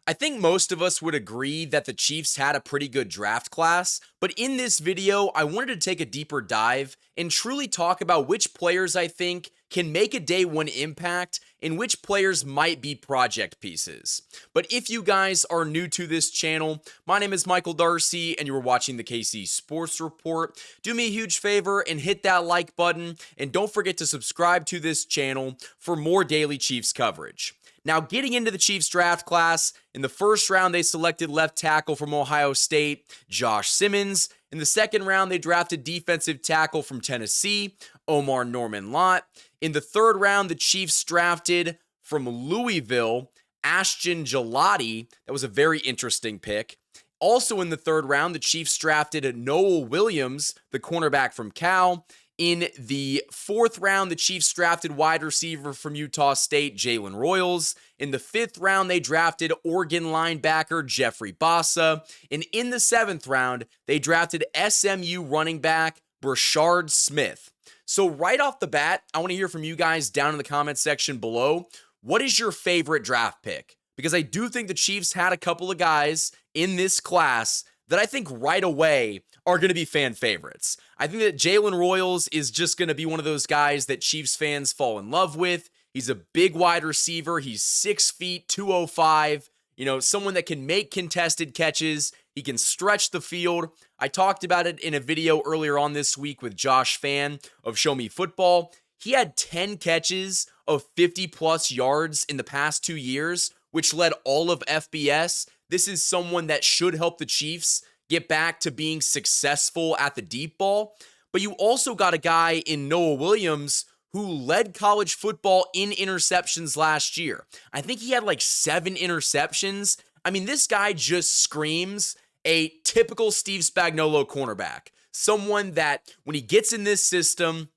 I think most of us would agree that the Chiefs had a pretty good draft class, but in this video, I wanted to take a deeper dive and truly talk about which players I think can make a day one impact and which players might be project pieces. But if you guys are new to this channel, my name is Michael Darcy and you are watching the KC Sports Report. Do me a huge favor and hit that like button, and don't forget to subscribe to this channel for more daily Chiefs coverage. Now, getting into the Chiefs draft class, in the first round, they selected left tackle from Ohio State, Josh Simmons. In the second round, they drafted defensive tackle from Tennessee, Omar Norman-Lott. In the third round, the Chiefs drafted from Louisville, Ashton Gelati. That was a very interesting pick. Also in the third round, the Chiefs drafted Noel Williams, the cornerback from Cal. In the fourth round, the Chiefs drafted wide receiver from Utah State, Jaylen Royals. In the fifth round, they drafted Oregon linebacker Jeffrey Bassa. And in the seventh round, they drafted SMU running back Brashard Smith. So right off the bat, I want to hear from you guys down in the comment section below. What is your favorite draft pick? Because I do think the Chiefs had a couple of guys in this class that I think right away are going to be fan favorites. I think that Jaylen Royals is just going to be one of those guys that Chiefs fans fall in love with. He's a big wide receiver. He's 6 feet, 205. Someone that can make contested catches. He can stretch the field. I talked about it in a video earlier on this week with Josh Fan of Show Me Football. He had 10 catches of 50-plus yards in the past 2 years, which led all of FBS. This is someone that should help the Chiefs get back to being successful at the deep ball. But you also got a guy in Noah Williams who led college football in interceptions last year. I think he had like 7 interceptions. I mean, this guy just screams a typical Steve Spagnuolo cornerback. Someone that, when he gets in this system,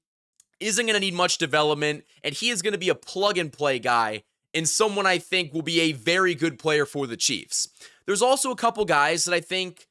isn't going to need much development, and he is going to be a plug-and-play guy, and someone I think will be a very good player for the Chiefs. There's also a couple guys that I think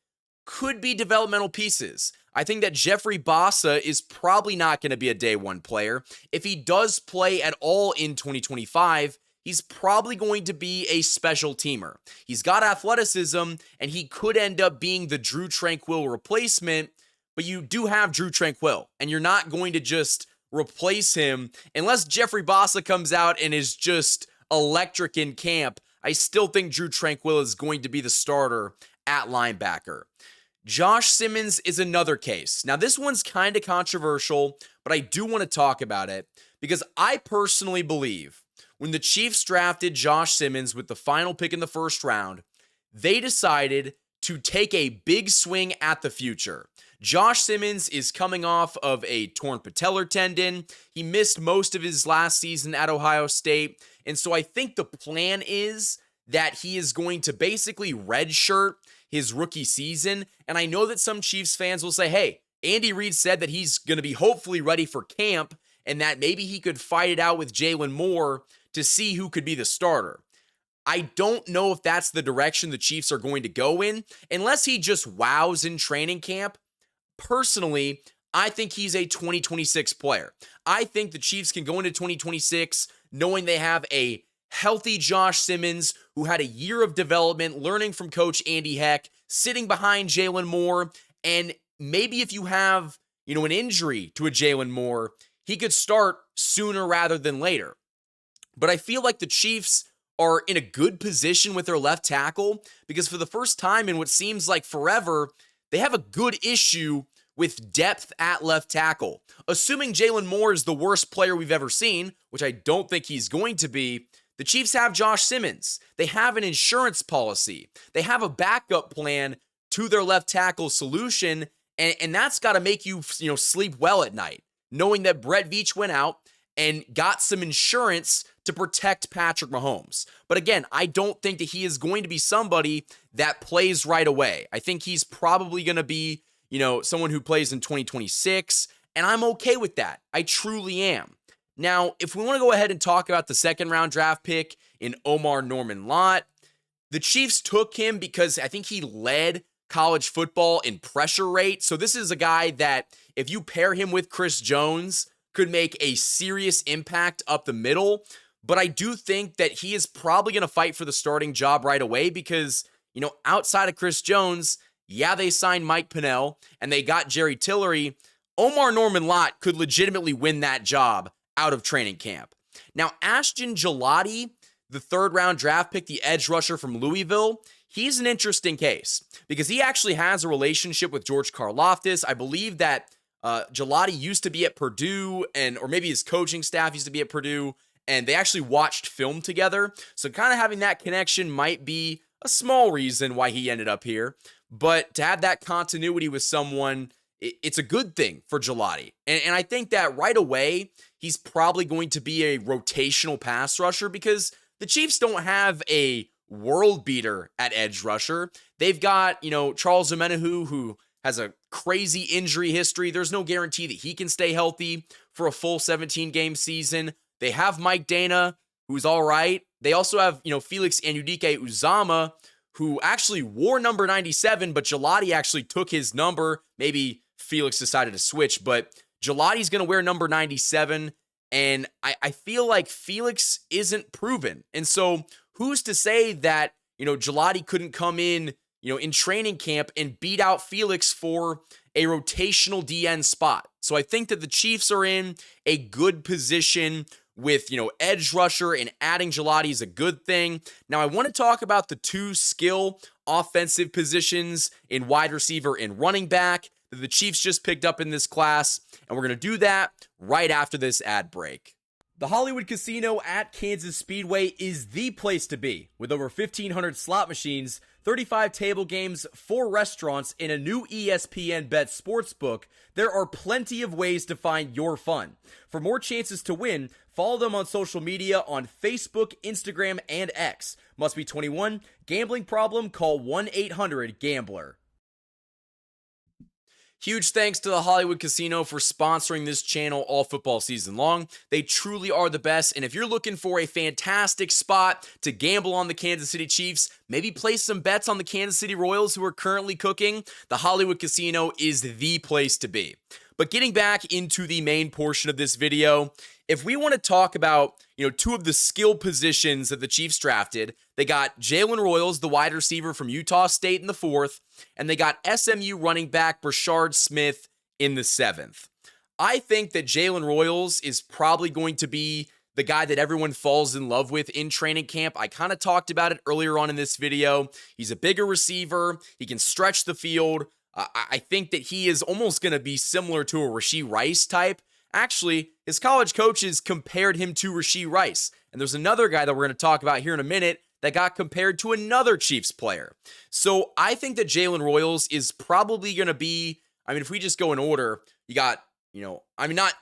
could be developmental pieces. I think that Jeffrey Bassa is probably not going to be a day one player. If he does play at all in 2025, he's probably going to be a special teamer. He's got athleticism, and he could end up being the Drew Tranquill replacement, but you do have Drew Tranquill, and you're not going to just replace him unless Jeffrey Bassa comes out and is just electric in camp. I still think Drew Tranquill is going to be the starter at linebacker. Josh Simmons is another case. Now, this one's kind of controversial, but I do want to talk about it because I personally believe when the Chiefs drafted Josh Simmons with the final pick in the first round, they decided to take a big swing at the future. Josh Simmons is coming off of a torn patellar tendon. He missed most of his last season at Ohio State. And so I think the plan is that he is going to basically redshirt his rookie season. And I know that some Chiefs fans will say, hey, Andy Reid said that he's going to be hopefully ready for camp and that maybe he could fight it out with Jalen Moore to see who could be the starter. I don't know if that's the direction the Chiefs are going to go in, unless he just wows in training camp. Personally, I think he's a 2026 player. I think the Chiefs can go into 2026 knowing they have a healthy Josh Simmons who had a year of development, learning from Coach Andy Heck, sitting behind Jalen Moore, and maybe if you have, an injury to a Jalen Moore, he could start sooner rather than later. But I feel like the Chiefs are in a good position with their left tackle because for the first time in what seems like forever, they have a good issue with depth at left tackle. Assuming Jalen Moore is the worst player we've ever seen, which I don't think he's going to be, the Chiefs have Josh Simmons. They have an insurance policy. They have a backup plan to their left tackle solution, and that's got to make you, sleep well at night, knowing that Brett Veach went out and got some insurance to protect Patrick Mahomes. But again, I don't think that he is going to be somebody that plays right away. I think he's probably going to be, someone who plays in 2026, and I'm okay with that. I truly am. Now, if we want to go ahead and talk about the second round draft pick in Omar Norman-Lott, the Chiefs took him because I think he led college football in pressure rate. So this is a guy that if you pair him with Chris Jones, could make a serious impact up the middle. but I do think that he is probably going to fight for the starting job right away because, outside of Chris Jones, yeah, they signed Mike Pennell and they got Jerry Tillery. Omar Norman-Lott could legitimately win that job out of training camp. Now, Ashton Gillotte, the third-round draft pick, the edge rusher from Louisville, he's an interesting case because he actually has a relationship with George Karlaftis. I believe that Gillotte used to be at Purdue, or maybe his coaching staff used to be at Purdue, and they actually watched film together. So kind of having that connection might be a small reason why he ended up here. But to have that continuity with someone, it's a good thing for Gillotte. And I think that right away, he's probably going to be a rotational pass rusher because the Chiefs don't have a world beater at edge rusher. They've got, Charles Omenihu, who has a crazy injury history. There's no guarantee that he can stay healthy for a full 17-game season. They have Mike Dana, who's all right. They also have, Felix Anudike-Uzomah, who actually wore number 97, but Gillotte actually took his number. Maybe Felix decided to switch, but Gilotte's going to wear number 97, and I feel like Felix isn't proven. And so who's to say that, Gillotte couldn't come in, in training camp and beat out Felix for a rotational DN spot. So I think that the Chiefs are in a good position with, edge rusher, and adding Gillotte is a good thing. Now, I want to talk about the two skill offensive positions in wide receiver and running back that the Chiefs just picked up in this class, and we're going to do that right after this ad break. The Hollywood Casino at Kansas Speedway is the place to be. With over 1,500 slot machines, 35 table games, 4 restaurants, and a new ESPN Bet Sportsbook, there are plenty of ways to find your fun. For more chances to win, follow them on social media on Facebook, Instagram, and X. Must be 21. Gambling problem? Call 1-800-GAMBLER. Huge thanks to the Hollywood Casino for sponsoring this channel all football season long. They truly are the best, and if you're looking for a fantastic spot to gamble on the Kansas City Chiefs, maybe place some bets on the Kansas City Royals who are currently cooking, the Hollywood Casino is the place to be. But getting back into the main portion of this video, if we want to talk about, two of the skill positions that the Chiefs drafted, they got Jaylen Royals, the wide receiver from Utah State, in the 4th, and they got SMU running back Brashard Smith in the 7th. I think that Jaylen Royals is probably going to be the guy that everyone falls in love with in training camp. I kind of talked about it earlier on in this video. He's a bigger receiver. He can stretch the field. I think that he is almost going to be similar to a Rashee Rice type. Actually, his college coaches compared him to Rashee Rice. And there's another guy that we're going to talk about here in a minute that got compared to another Chiefs player. So I think that Jaylen Royals is probably going to be, if we just go in order, you got, in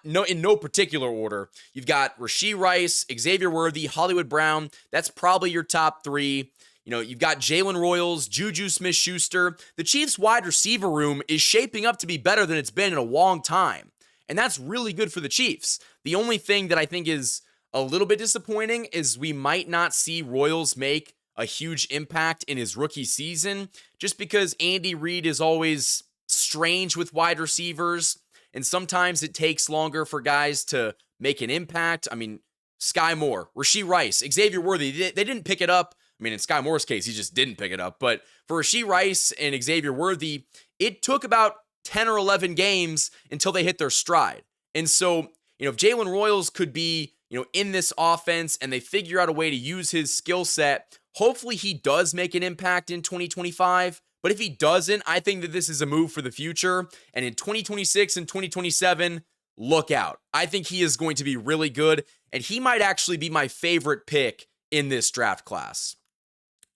no particular order. You've got Rashee Rice, Xavier Worthy, Hollywood Brown. That's probably your top 3. You've got Jaylen Royals, Juju Smith-Schuster. The Chiefs' wide receiver room is shaping up to be better than it's been in a long time. And that's really good for the Chiefs. The only thing that I think is a little bit disappointing is we might not see Royals make a huge impact in his rookie season, just because Andy Reid is always strange with wide receivers, and sometimes it takes longer for guys to make an impact. Sky Moore, Rashee Rice, Xavier Worthy, they didn't pick it up. In Sky Moore's case, he just didn't pick it up. But for Rashee Rice and Xavier Worthy, it took about 10 or 11 games until they hit their stride. And so, if Jaylen Royals could be, in this offense and they figure out a way to use his skill set, hopefully he does make an impact in 2025. But if he doesn't, I think that this is a move for the future. And in 2026 and 2027, look out. I think he is going to be really good. And he might actually be my favorite pick in this draft class.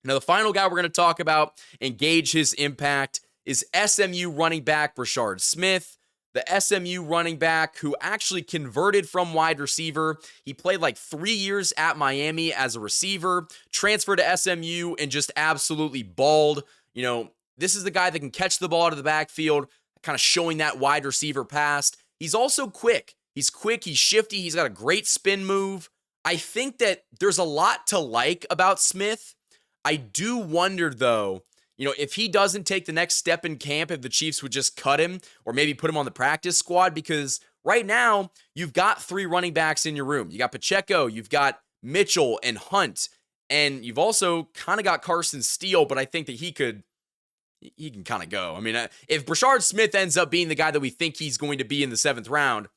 Now, the final guy we're going to talk about and gauge his impact is SMU running back Brashard Smith, the SMU running back who actually converted from wide receiver. He played like 3 years at Miami as a receiver, transferred to SMU, and just absolutely balled. This is the guy that can catch the ball out of the backfield, kind of showing that wide receiver pass. He's also quick. He's quick, he's shifty, he's got a great spin move. I think that there's a lot to like about Smith. I do wonder, though, if he doesn't take the next step in camp, if the Chiefs would just cut him or maybe put him on the practice squad, because right now you've got 3 running backs in your room. You got Pacheco, you've got Mitchell, and Hunt. And you've also kind of got Carson Steele, but I think that he can kind of go. I mean, if Brashard Smith ends up being the guy that we think he's going to be in the 7th round,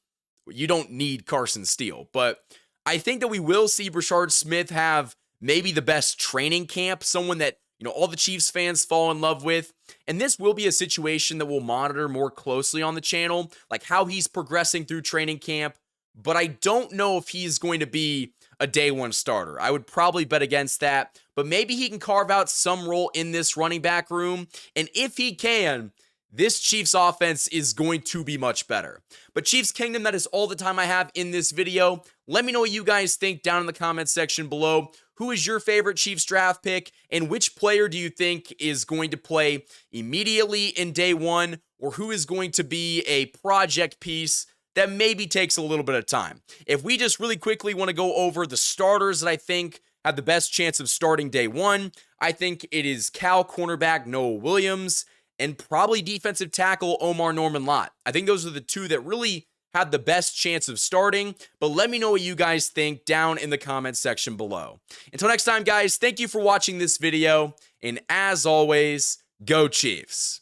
you don't need Carson Steele. But I think that we will see Brashard Smith have maybe the best training camp, someone that, all the Chiefs fans fall in love with. And this will be a situation that we'll monitor more closely on the channel, like how he's progressing through training camp. But I don't know if he's going to be a day one starter. I would probably bet against that, but maybe he can carve out some role in this running back room. And if he can, this Chiefs offense is going to be much better. But Chiefs Kingdom, that is all the time I have in this video. Let me know what you guys think down in the comments section below. Who is your favorite Chiefs draft pick, and which player do you think is going to play immediately in day one, or who is going to be a project piece that maybe takes a little bit of time? If we just really quickly want to go over the starters that I think have the best chance of starting day one, I think it is Cal cornerback Noah Williams and probably defensive tackle Omar Norman-Lott. I think those are the two that really have the best chance of starting, but let me know what you guys think down in the comments section below. Until next time, guys, thank you for watching this video, and as always, go Chiefs.